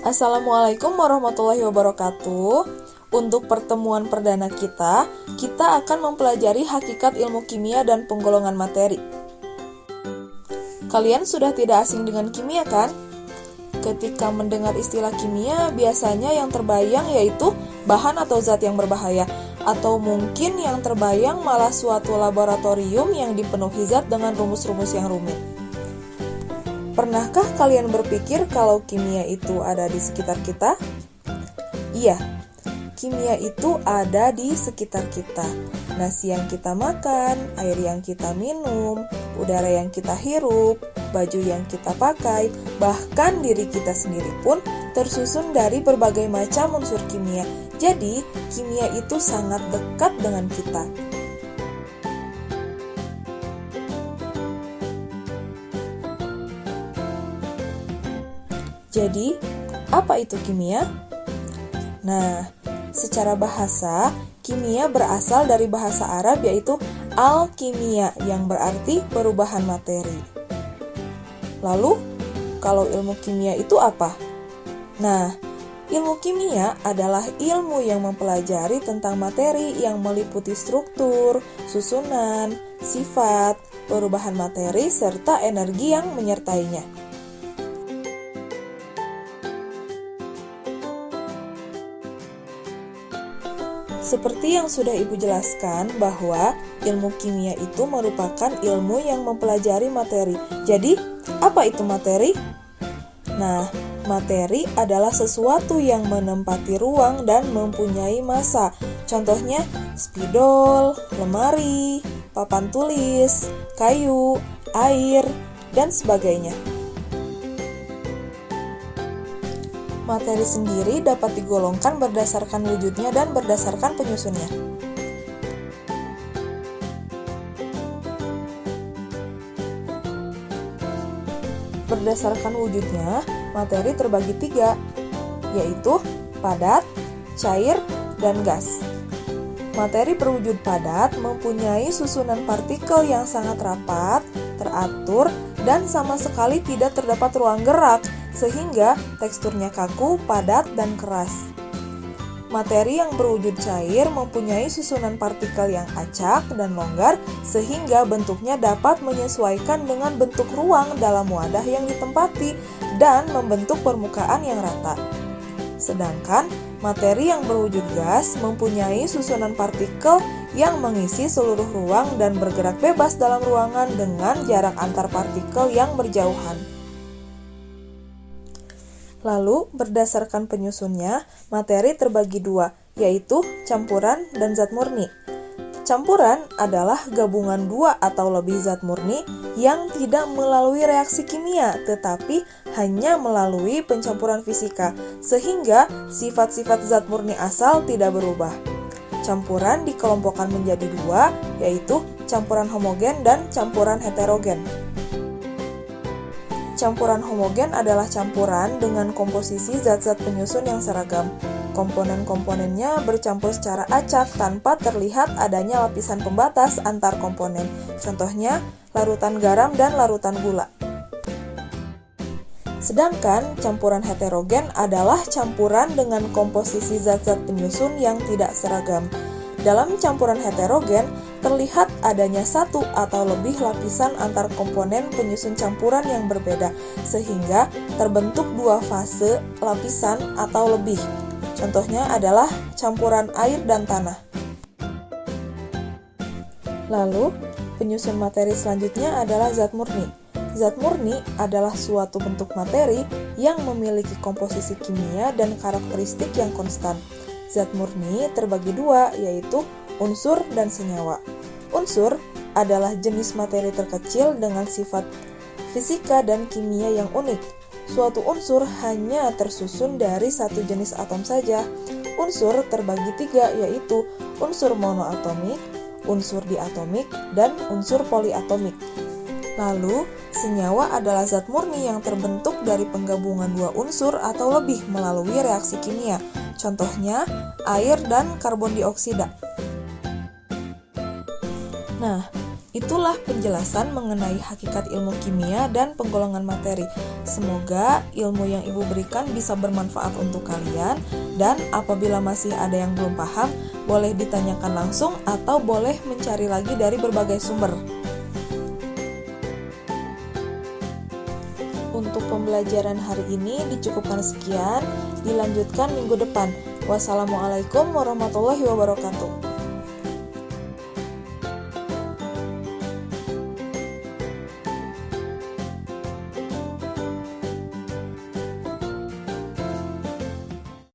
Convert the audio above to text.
Assalamualaikum warahmatullahi wabarakatuh. Untuk pertemuan perdana kita akan mempelajari hakikat ilmu kimia dan penggolongan materi. Kalian sudah tidak asing dengan kimia kan? Ketika mendengar istilah kimia, biasanya yang terbayang yaitu bahan atau zat yang berbahaya, atau mungkin yang terbayang malah suatu laboratorium yang dipenuhi zat dengan rumus-rumus yang rumit. Pernahkah kalian berpikir kalau kimia itu ada di sekitar kita? Iya, kimia itu ada di sekitar kita. Nasi yang kita makan, air yang kita minum, udara yang kita hirup, baju yang kita pakai, bahkan diri kita sendiri pun tersusun dari berbagai macam unsur kimia. Jadi, kimia itu sangat dekat dengan kita. Jadi, apa itu kimia? Nah, secara bahasa, kimia berasal dari bahasa Arab yaitu alkimia yang berarti perubahan materi. Lalu, kalau ilmu kimia itu apa? Nah, ilmu kimia adalah ilmu yang mempelajari tentang materi yang meliputi struktur, susunan, sifat, perubahan materi, serta energi yang menyertainya. Seperti yang sudah Ibu jelaskan bahwa ilmu kimia itu merupakan ilmu yang mempelajari materi. Jadi, apa itu materi? Nah, materi adalah sesuatu yang menempati ruang dan mempunyai massa. Contohnya, spidol, lemari, papan tulis, kayu, air, dan sebagainya. Materi sendiri dapat digolongkan berdasarkan wujudnya dan berdasarkan penyusunnya. Berdasarkan wujudnya, materi terbagi 3, yaitu padat, cair, dan gas. Materi berwujud padat mempunyai susunan partikel yang sangat rapat, teratur, dan sama sekali tidak terdapat ruang gerak, sehingga teksturnya kaku, padat, dan keras. Materi yang berwujud cair mempunyai susunan partikel yang acak dan longgar, sehingga bentuknya dapat menyesuaikan dengan bentuk ruang dalam wadah yang ditempati dan membentuk permukaan yang rata. Sedangkan materi yang berwujud gas mempunyai susunan partikel yang mengisi seluruh ruang dan bergerak bebas dalam ruangan dengan jarak antar partikel yang berjauhan. Lalu, berdasarkan penyusunnya, materi terbagi 2, yaitu campuran dan zat murni. Campuran adalah gabungan 2 atau lebih zat murni yang tidak melalui reaksi kimia, tetapi hanya melalui pencampuran fisika, sehingga sifat-sifat zat murni asal tidak berubah. Campuran dikelompokkan menjadi 2, yaitu campuran homogen dan campuran heterogen. Campuran homogen adalah campuran dengan komposisi zat-zat penyusun yang seragam. Komponen-komponennya bercampur secara acak tanpa terlihat adanya lapisan pembatas antar komponen. Contohnya, larutan garam dan larutan gula. Sedangkan campuran heterogen adalah campuran dengan komposisi zat-zat penyusun yang tidak seragam. Dalam campuran heterogen, terlihat adanya satu atau lebih lapisan antar komponen penyusun campuran yang berbeda, sehingga terbentuk 2 fase lapisan atau lebih. Contohnya adalah campuran air dan tanah. Lalu, penyusun materi selanjutnya adalah zat murni. Zat murni adalah suatu bentuk materi yang memiliki komposisi kimia dan karakteristik yang konstan. Zat murni terbagi 2, yaitu unsur dan senyawa. Unsur adalah jenis materi terkecil dengan sifat fisika dan kimia yang unik. Suatu unsur hanya tersusun dari satu jenis atom saja. Unsur terbagi 3, yaitu unsur monoatomik, unsur diatomik, dan unsur poliatomik. Lalu, senyawa adalah zat murni yang terbentuk dari penggabungan 2 unsur atau lebih melalui reaksi kimia. Contohnya, air dan karbon dioksida. Nah, Itulah penjelasan mengenai hakikat ilmu kimia dan penggolongan materi. Semoga ilmu yang Ibu berikan bisa bermanfaat untuk kalian, dan apabila masih ada yang belum paham, boleh ditanyakan langsung atau boleh mencari lagi dari berbagai sumber. Untuk pembelajaran hari ini dicukupkan sekian, dilanjutkan minggu depan. Wassalamualaikum warahmatullahi wabarakatuh.